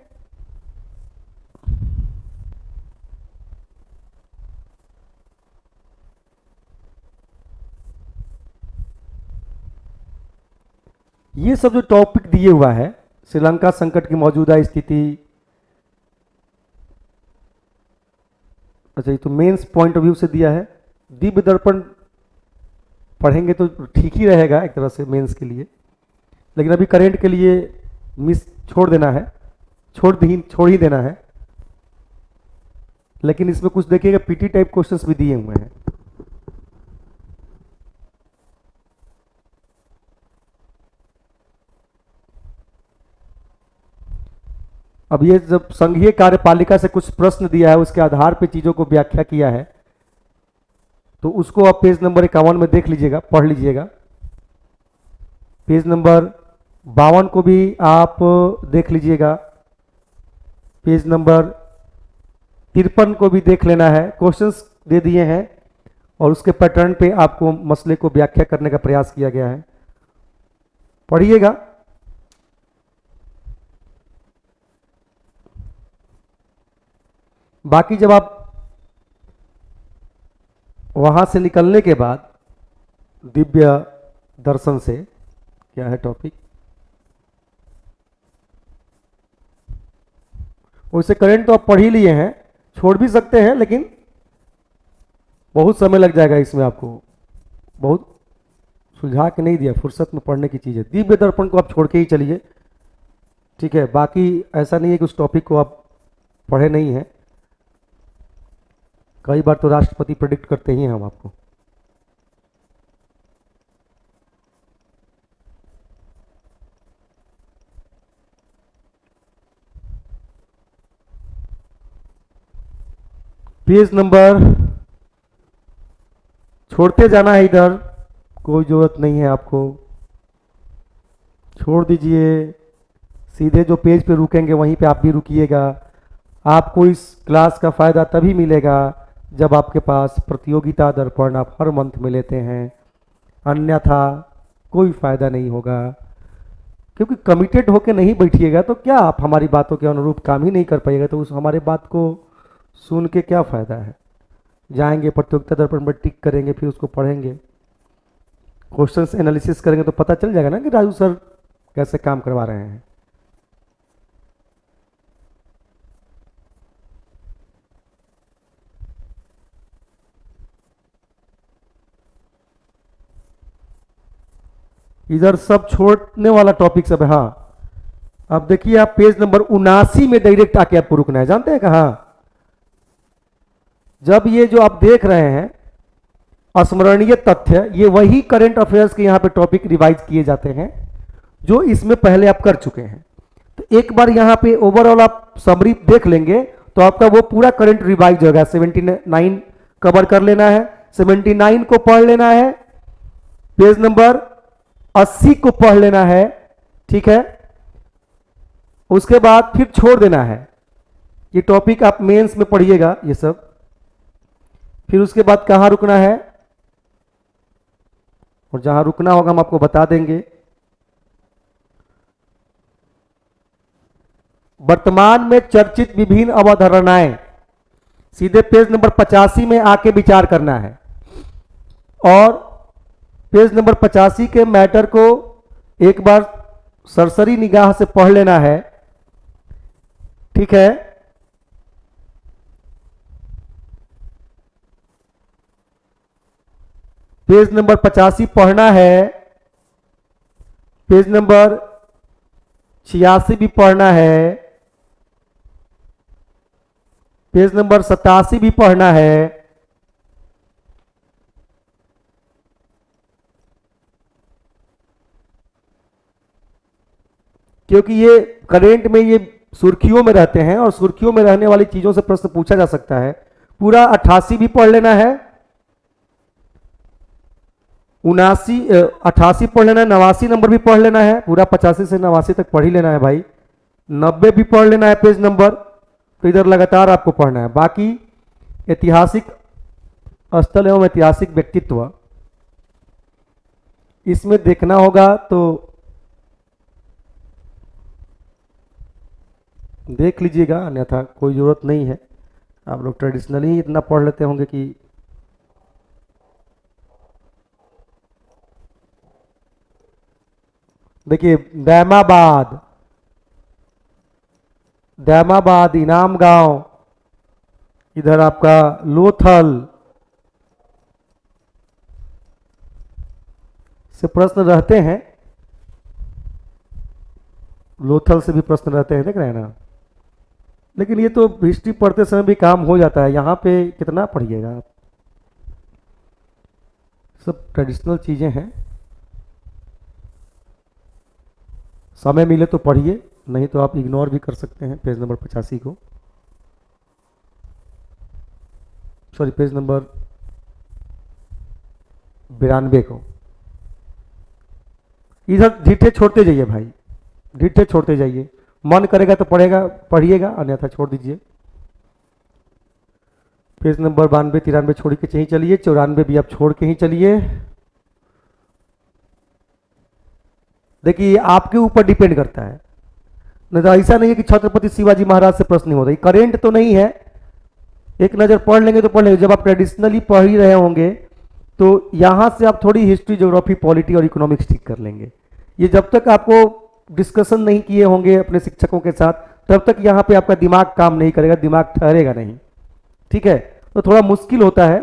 ये सब जो टॉपिक दिए हुआ है, श्रीलंका संकट की मौजूदा स्थिति, अच्छा ये तो मेंस पॉइंट ऑफ व्यू से दिया है। दिव्य दर्पण पढ़ेंगे तो ठीक ही रहेगा एक तरह से मेंस के लिए, लेकिन अभी करेंट के लिए मिस छोड़ देना है, छोड़ ही देना है। लेकिन इसमें कुछ देखिएगा पीटी टाइप क्वेश्चंस भी दिए हुए हैं। अब ये जब संघीय कार्यपालिका से कुछ प्रश्न दिया है, उसके आधार पे चीजों को व्याख्या किया है, तो उसको आप पेज नंबर 51 में देख लीजिएगा, पढ़ लीजिएगा। पेज नंबर 52 को भी आप देख लीजिएगा, पेज नंबर 53 को भी देख लेना है। क्वेश्चंस दे दिए हैं और उसके पैटर्न पे आपको मसले को व्याख्या करने का प्रयास किया गया है, पढ़िएगा। बाकी जब आप वहां से निकलने के बाद दिव्य दर्शन से, क्या है टॉपिक, वैसे करंट तो आप पढ़ ही लिए हैं, छोड़ भी सकते हैं, लेकिन बहुत समय लग जाएगा इसमें, आपको बहुत सुलझा के नहीं दिया, फुर्सत में पढ़ने की चीज़ है। दिव्य दर्पण को आप छोड़ के ही चलिए, ठीक है। बाकी ऐसा नहीं है कि उस टॉपिक को आप पढ़े नहीं हैं, कई बार तो राष्ट्रपति प्रेडिक्ट करते ही हैं हम आपको। पेज नंबर छोड़ते जाना है, इधर कोई जरूरत नहीं है आपको, छोड़ दीजिए। सीधे जो पेज पे रुकेंगे वहीं पे आप भी रुकिएगा। आपको इस क्लास का फायदा तभी मिलेगा जब आपके पास प्रतियोगिता दर्पण आप हर मंथ में लेते हैं, अन्यथा कोई फायदा नहीं होगा। क्योंकि कमिटेड होके नहीं बैठिएगा तो क्या आप हमारी बातों के अनुरूप काम ही नहीं कर पाइएगा, तो उस हमारे बात को सुन के क्या फायदा है। जाएंगे प्रतियोगिता दर्पण में टिक करेंगे, फिर उसको पढ़ेंगे, क्वेश्चंस एनालिसिस करेंगे, तो पता चल जाएगा ना कि राजू सर कैसे काम करवा रहे हैं। इधर सब छोड़ने वाला टॉपिक सब है। हाँ, अब देखिए आप पेज नंबर 79 में डायरेक्ट आके आपको रुकना है। जानते हैं कहां? जब ये जो आप देख रहे हैं स्मरणीय तथ्य, ये वही करंट अफेयर्स के यहां पे टॉपिक रिवाइज किए जाते हैं जो इसमें पहले आप कर चुके हैं। तो एक बार यहां पे ओवरऑल आप समरी देख लेंगे तो आपका वो पूरा करंट रिवाइज होगा। 79 कवर कर लेना है, 79 को पढ़ लेना है, पेज नंबर 80 को पढ़ लेना है, ठीक है। उसके बाद फिर छोड़ देना है। ये टॉपिक आप मेंस में पढ़िएगा ये सब। फिर उसके बाद कहां रुकना है, और जहां रुकना होगा हम आपको बता देंगे। वर्तमान में चर्चित विभिन्न अवधारणाएं, सीधे पेज नंबर 85 में आके विचार करना है, और पेज नंबर 85 के मैटर को एक बार सरसरी निगाह से पढ़ लेना है, ठीक है। पेज नंबर 85 पढ़ना है, पेज नंबर 86 भी पढ़ना है, पेज नंबर 87 भी पढ़ना है, क्योंकि ये करेंट में ये सुर्खियों में रहते हैं और सुर्खियों में रहने वाली चीजों से प्रश्न पूछा जा सकता है। पूरा 88 भी पढ़ लेना है, 88 पढ़ लेना है, 89 नंबर भी पढ़ लेना है, पूरा 85 से 89 तक पढ़ ही लेना है भाई। 90 भी पढ़ लेना है पेज नंबर, तो इधर लगातार आपको पढ़ना है। बाकी ऐतिहासिक स्थल एवं ऐतिहासिक व्यक्तित्व इसमें देखना होगा, तो देख लीजिएगा, अन्यथा कोई ज़रूरत नहीं है। आप लोग ट्रेडिशनली इतना पढ़ लेते होंगे कि देखिए, दैमाबाद, दैमाबाद, इनाम गांव, इधर आपका लोथल से प्रश्न रहते हैं, लोथल से भी प्रश्न रहते हैं, देख रहे हैं ना। लेकिन ये तो हिस्ट्री पढ़ते समय भी काम हो जाता है, यहाँ पे कितना पढ़िएगा आप, सब ट्रेडिशनल चीज़ें हैं। समय मिले तो पढ़िए, नहीं तो आप इग्नोर भी कर सकते हैं पेज नंबर 85 को, सॉरी पेज नंबर 92 को। इधर ढीठे छोड़ते जाइए भाई, ढीठे छोड़ते जाइए, मन करेगा तो पढ़ेगा पढ़िएगा, अन्यथा छोड़ दीजिए। पेज नंबर 92 93 छोड़ के ही चलिए, 94 भी आप छोड़ के ही चलिए। देखिए आपके ऊपर डिपेंड करता है, नहीं तो ऐसा नहीं है कि छत्रपति शिवाजी महाराज से प्रश्न नहीं होता, करेंट तो नहीं है, एक नज़र पढ़ लेंगे तो पढ़ लेंगे। जब आप ट्रेडिशनली पढ़ ही रहे होंगे तो यहाँ से आप थोड़ी हिस्ट्री, ज्योग्राफी, पॉलिटी और इकोनॉमिक्स ठीक कर लेंगे। ये जब तक आपको डिस्कशन नहीं किए होंगे अपने शिक्षकों के साथ, तब तक यहाँ पे आपका दिमाग काम नहीं करेगा, दिमाग ठहरेगा नहीं, ठीक है। तो थोड़ा मुश्किल होता है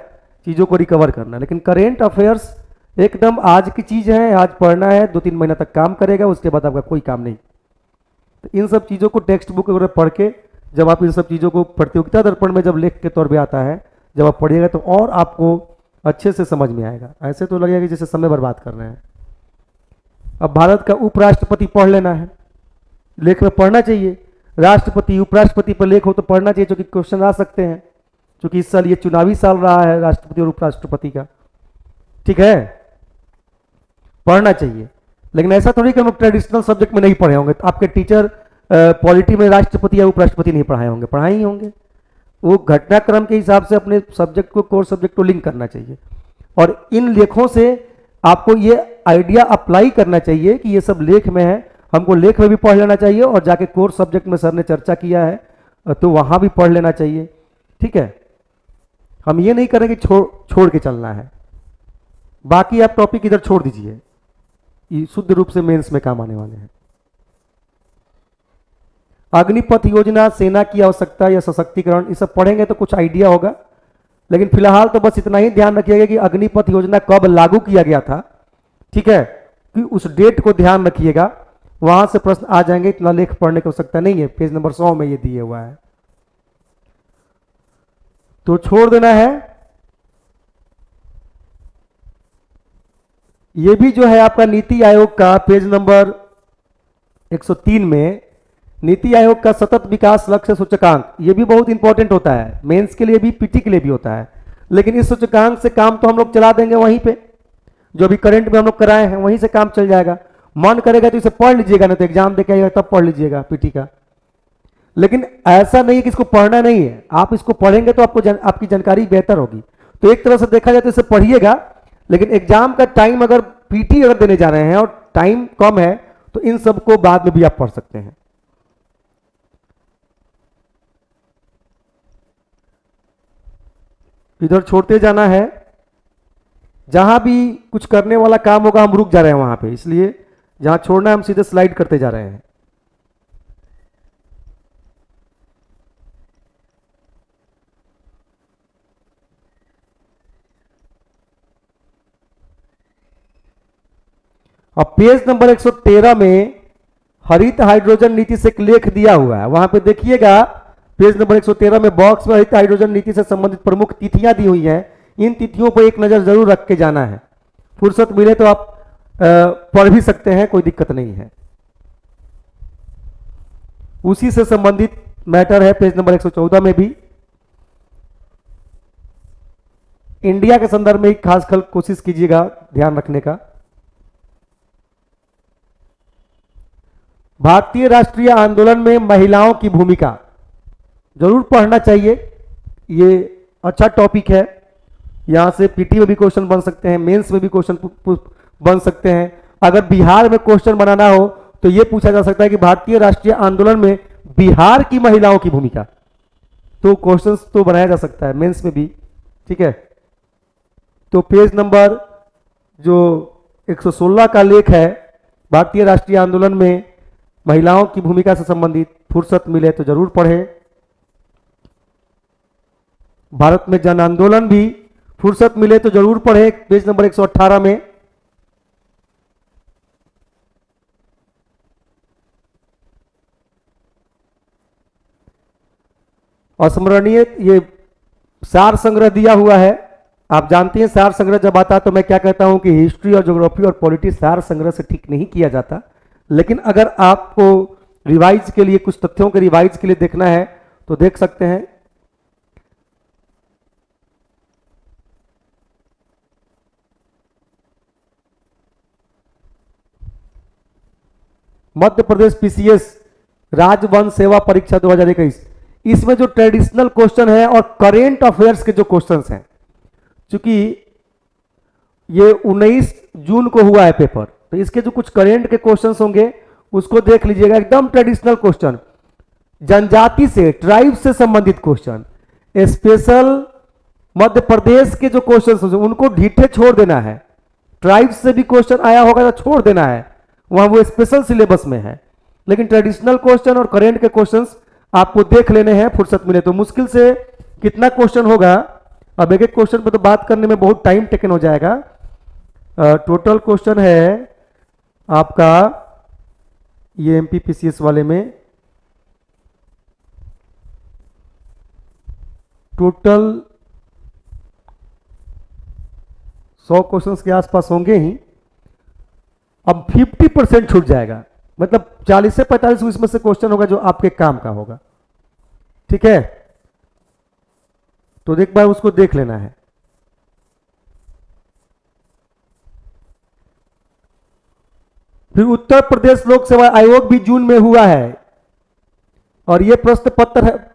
चीज़ों को रिकवर करना, लेकिन करेंट अफेयर्स एकदम आज की चीज़ है, आज पढ़ना है, 2-3 महीना तक काम करेगा, उसके बाद आपका कोई काम नहीं। तो इन सब चीज़ों को टेक्स्ट बुक वगैरह पढ़ के, जब आप इन सब चीज़ों को प्रतियोगिता दर्पण में जब लेख के तौर पे आता है, जब आप पढ़िएगा तो और आपको अच्छे से समझ में आएगा। ऐसे तो लगेगा कि जैसे समय बर्बाद कर रहे हैं। अब भारत का उपराष्ट्रपति पढ़ लेना है, लेख में पढ़ना चाहिए, राष्ट्रपति उपराष्ट्रपति पर लेख हो तो पढ़ना चाहिए, क्योंकि क्वेश्चन आ सकते हैं, क्योंकि इस साल ये चुनावी साल रहा है राष्ट्रपति और उपराष्ट्रपति का, ठीक है, पढ़ना चाहिए। लेकिन ऐसा थोड़ी कि हम ट्रेडिशनल सब्जेक्ट में नहीं पढ़े होंगे, तो आपके टीचर पॉलिटी में राष्ट्रपति या उपराष्ट्रपति नहीं पढ़ाए होंगे, पढ़ाए ही होंगे। वो घटनाक्रम के हिसाब से अपने सब्जेक्ट को, कोर सब्जेक्ट को लिंक करना चाहिए, और इन लेखों से आपको ये आइडिया अप्लाई करना चाहिए कि ये सब लेख में है, हमको लेख में भी पढ़ लेना चाहिए, और जाके कोर सब्जेक्ट में सर ने चर्चा किया है तो वहाँ भी पढ़ लेना चाहिए, ठीक है। हम ये नहीं करें कि छोड़ के चलना है, बाकी आप टॉपिक इधर छोड़ दीजिए, ये शुद्ध रूप से मेंस में काम आने वाले हैं। अग्निपथ योजना, सेना की आवश्यकता या सशक्तिकरण, ये सब पढ़ेंगे तो कुछ आइडिया होगा। लेकिन फिलहाल तो बस इतना ही ध्यान रखिएगा कि अग्निपथ योजना कब लागू किया गया था, ठीक है, कि उस डेट को ध्यान रखिएगा, वहां से प्रश्न आ जाएंगे, इतना लेख पढ़ने की आवश्यकता नहीं है, पेज नंबर 100 में ये दिए हुआ है, तो छोड़ देना है। ये भी जो है आपका नीति आयोग का पेज नंबर 103 में, नीति आयोग का सतत विकास लक्ष्य सूचकांक, ये भी बहुत इंपॉर्टेंट होता है, मेंस के लिए भी, पीटी के लिए भी होता है। लेकिन इस सूचकांक से काम तो हम लोग चला देंगे वहीं पे, जो अभी करंट में हम लोग कराए हैं वहीं से काम चल जाएगा। मन करेगा तो इसे पढ़ लीजिएगा, नहीं तो एग्जाम देके तब पढ़ लीजिएगा पीटी का। लेकिन ऐसा नहीं है कि इसको पढ़ना नहीं है, आप इसको पढ़ेंगे तो आपको आपकी जानकारी बेहतर होगी। तो एक तरह से देखा जाए तो इसे पढ़िएगा, लेकिन एग्जाम का टाइम अगर पीटी अगर देने जा रहे हैं और टाइम कम है तो इन सबको बाद में भी आप पढ़ सकते हैं। इधर छोड़ते जाना है, जहां भी कुछ करने वाला काम होगा हम रुक जा रहे हैं वहां पे, इसलिए जहां छोड़ना है हम सीधे स्लाइड करते जा रहे हैं। अब पेज नंबर 113 में हरित हाइड्रोजन नीति से एक लेख दिया हुआ है, वहां पे देखिएगा पेज नंबर 113 में बॉक्स में हरित हाइड्रोजन नीति से संबंधित प्रमुख तिथियां दी हुई हैं। इन तिथियों पर एक नजर जरूर रख के जाना है, फुर्सत मिले तो आप पढ़ भी सकते हैं, कोई दिक्कत नहीं है। उसी से संबंधित मैटर है पेज नंबर 114 में भी। इंडिया के संदर्भ में खासकर कोशिश कीजिएगा ध्यान रखने का। भारतीय राष्ट्रीय आंदोलन में महिलाओं की भूमिका जरूर पढ़ना चाहिए, ये अच्छा टॉपिक है, यहां से पीटी में भी क्वेश्चन बन सकते हैं, मेंस में भी क्वेश्चन बन सकते हैं। अगर बिहार में क्वेश्चन बनाना हो तो यह पूछा जा सकता है कि भारतीय राष्ट्रीय आंदोलन में बिहार की महिलाओं की भूमिका, तो क्वेश्चंस तो बनाया जा सकता है मेंस में भी, ठीक है। तो पेज नंबर जो 116 का लेख है, भारतीय राष्ट्रीय आंदोलन में महिलाओं की भूमिका से संबंधित, फुर्सत मिले तो जरूर पढ़ें। भारत में जन आंदोलन भी फुर्सत मिले तो जरूर पढ़ें, पेज नंबर 118 में। अस्मरणीय ये सार संग्रह दिया हुआ है। आप जानते हैं सार संग्रह जब आता है तो मैं क्या कहता हूं कि हिस्ट्री और ज्योग्राफी और पॉलिटी सार संग्रह से ठीक नहीं किया जाता, लेकिन अगर आपको रिवाइज के लिए, कुछ तथ्यों के रिवाइज के लिए देखना है तो देख सकते हैं। मध्य प्रदेश पीसीएस राजवन सेवा परीक्षा 2021, इसमें जो ट्रेडिशनल क्वेश्चन है और करेंट अफेयर्स के जो क्वेश्चंस हैं, चूंकि ये 19 जून को हुआ है पेपर, तो इसके जो कुछ करेंट के क्वेश्चंस होंगे उसको देख लीजिएगा। एकदम ट्रेडिशनल क्वेश्चन, जनजाति से, ट्राइब से संबंधित क्वेश्चन, स्पेशल मध्य प्रदेश के जो क्वेश्चन उनको ढीठे छोड़ देना है। ट्राइब से भी क्वेश्चन आया होगा तो छोड़ देना है, वहां वो स्पेशल सिलेबस में है, लेकिन ट्रेडिशनल क्वेश्चन और करेंट के क्वेश्चंस आपको देख लेने हैं फुर्सत मिले तो। मुश्किल से कितना क्वेश्चन होगा, अब एक एक क्वेश्चन पर तो बात करने में बहुत टाइम टेकन हो जाएगा। टोटल क्वेश्चन है आपका ये एमपीपीसीएस वाले में टोटल 100 क्वेश्चंस के आसपास होंगे ही। अब 50% छूट जाएगा, मतलब 40 से 45 इसमें से क्वेश्चन होगा जो आपके काम का होगा, ठीक है। तो एक बार उसको देख लेना है। फिर उत्तर प्रदेश लोक सेवा आयोग भी जून में हुआ है और ये प्रश्न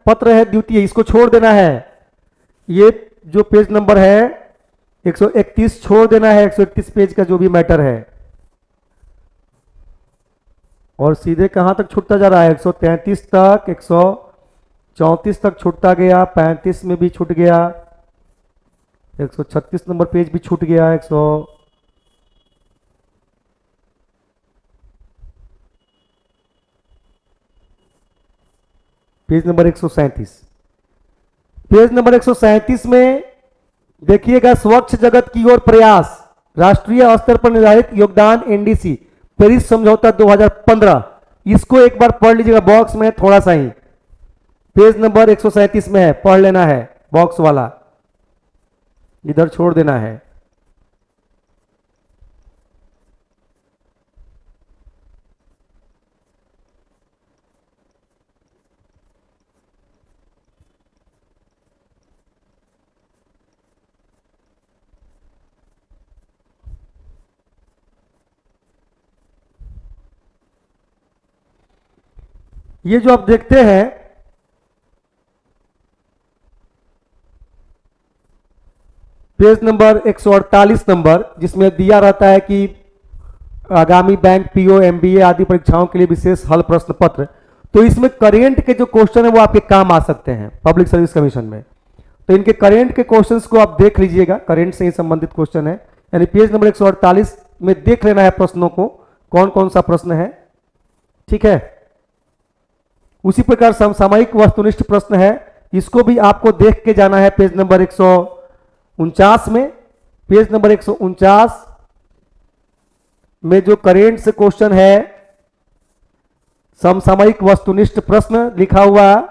पत्र है द्वितीय, इसको छोड़ देना है। ये जो पेज नंबर है 131 छोड़ देना है, 131 पेज का जो भी मैटर है। और सीधे कहां तक छूटता जा रहा है, 133 तक, 134 तक छूटता गया, 35 में भी छूट गया, 136 नंबर पेज भी छूट गया, 100 पेज नंबर 137। पेज नंबर 137 में देखिएगा, स्वच्छ जगत की ओर प्रयास, राष्ट्रीय स्तर पर निर्धारित योगदान एनडीसी पेरिस समझौता 2015, इसको एक बार पढ़ लीजिएगा, बॉक्स में थोड़ा सा ही, पेज नंबर 137 में है, पढ़ लेना है, बॉक्स वाला इधर छोड़ देना है। ये जो आप देखते हैं पेज नंबर 148 नंबर, जिसमें दिया रहता है कि आगामी बैंक, पीओ, एमबीए आदि परीक्षाओं के लिए विशेष हल प्रश्न पत्र, तो इसमें करेंट के जो क्वेश्चन है वो आपके काम आ सकते हैं पब्लिक सर्विस कमीशन में। तो इनके करेंट के क्वेश्चंस को आप देख लीजिएगा, करेंट से ही संबंधित क्वेश्चन है, यानी पेज नंबर 148 में देख लेना है प्रश्नों को, कौन कौन सा प्रश्न है, ठीक है। उसी प्रकार समसामयिक वस्तुनिष्ठ प्रश्न है, इसको भी आपको देख के जाना है पेज नंबर 149 में। पेज नंबर 149 में जो करेंट से क्वेश्चन है, समसामयिक वस्तुनिष्ठ प्रश्न लिखा हुआ,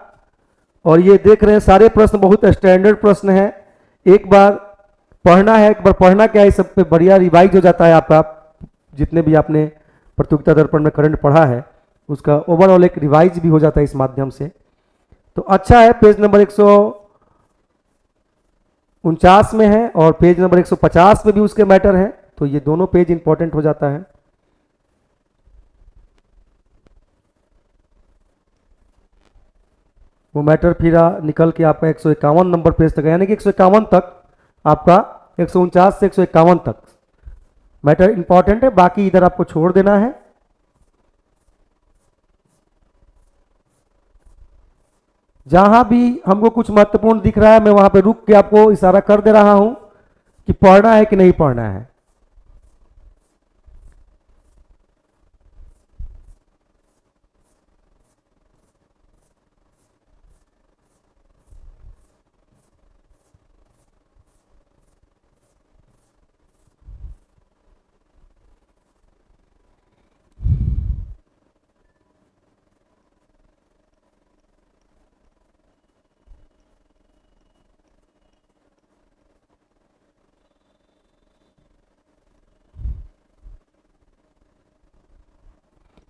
और ये देख रहे हैं सारे प्रश्न बहुत स्टैंडर्ड प्रश्न है। एक बार पढ़ना है, एक बार पढ़ना क्या है, सब पे बढ़िया रिवाइज हो जाता है आपका, जितने भी आपने प्रतियोगिता दर्पण में करंट पढ़ा है उसका ओवरऑल एक रिवाइज भी हो जाता है इस माध्यम से। तो अच्छा है, पेज नंबर 149 में है और पेज नंबर 150 में भी उसके मैटर है, तो ये दोनों पेज इंपॉर्टेंट हो जाता है। वो मैटर फिर निकल के आपका 151 नंबर पेज तक, यानी कि 151 तक आपका 149 से 151 तक मैटर इंपॉर्टेंट है, बाकी इधर आपको छोड़ देना है। जहां भी हमको कुछ महत्वपूर्ण दिख रहा है मैं वहां पे रुक के आपको इशारा कर दे रहा हूं कि पढ़ना है कि नहीं पढ़ना है।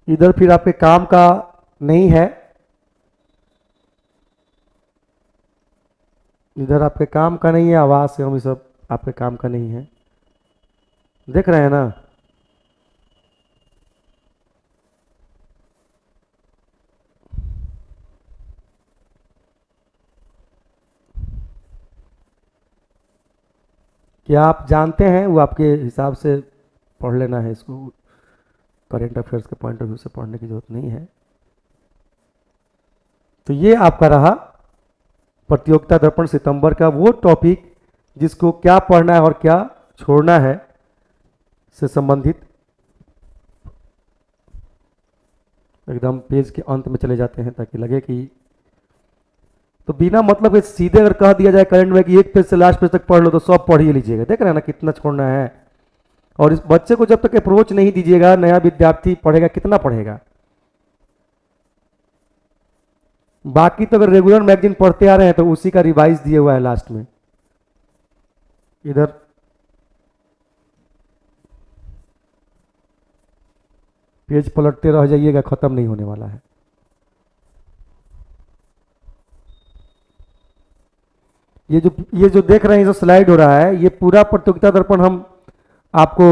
इधर फिर आपके काम का नहीं है, इधर आपके काम का नहीं है, आवाज से हम ये सब आपके काम का नहीं है, देख रहे हैं ना। क्या आप जानते हैं, वो आपके हिसाब से पढ़ लेना है इसको, करेंट अफेयर्स के पॉइंट ऑफ व्यू से पढ़ने की जरूरत नहीं है। तो ये आपका रहा प्रतियोगिता दर्पण सितंबर का वो टॉपिक जिसको क्या पढ़ना है और क्या छोड़ना है से संबंधित। एकदम पेज के अंत में चले जाते हैं ताकि लगे कि, तो बिना मतलब के सीधे अगर कह दिया जाए करंट में कि एक पेज से लास्ट पेज तक पढ़ लो तो सब पढ़ ही लीजिएगा, देख रहे हैं ना कितना छोड़ना है। और इस बच्चे को जब तक अप्रोच नहीं दीजिएगा, नया विद्यार्थी पढ़ेगा कितना पढ़ेगा। बाकी तो अगर रेगुलर मैगजीन पढ़ते आ रहे हैं तो उसी का रिवाइज दिया हुआ है लास्ट में। इधर पेज पलटते रह जाइएगा, खत्म नहीं होने वाला है। ये जो देख रहे हैं, जो स्लाइड हो रहा है, ये पूरा प्रतियोगिता दर्पण हम आपको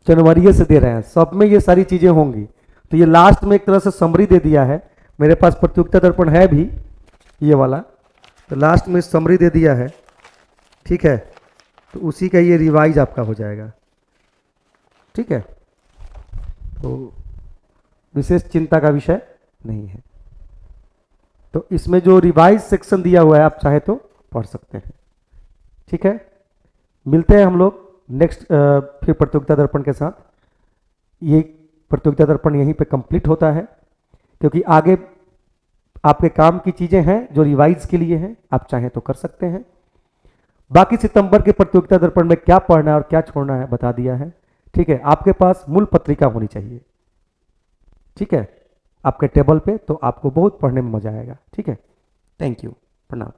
जनवरी से दे रहे हैं, सब में ये सारी चीजें होंगी। तो ये लास्ट में एक तरह से समरी दे दिया है, मेरे पास प्रतियोगिता दर्पण है भी ये वाला, तो लास्ट में समरी दे दिया है, ठीक है। तो उसी का ये रिवाइज आपका हो जाएगा, ठीक है। तो विशेष चिंता का विषय नहीं है। तो इसमें जो रिवाइज सेक्शन दिया हुआ है आप चाहे तो पढ़ सकते हैं, ठीक है। मिलते हैं हम लोग नेक्स्ट फिर प्रतियोगिता दर्पण के साथ। ये प्रतियोगिता दर्पण यहीं पे कंप्लीट होता है, क्योंकि आगे आपके काम की चीजें हैं जो रिवाइज के लिए हैं, आप चाहें तो कर सकते हैं। बाकी सितंबर के प्रतियोगिता दर्पण में क्या पढ़ना है और क्या छोड़ना है बता दिया है, ठीक है। आपके पास मूल पत्रिका होनी चाहिए, ठीक है, आपके टेबल पे, तो आपको बहुत पढ़ने में मजा आएगा, ठीक है। थैंक यू, प्रणाम।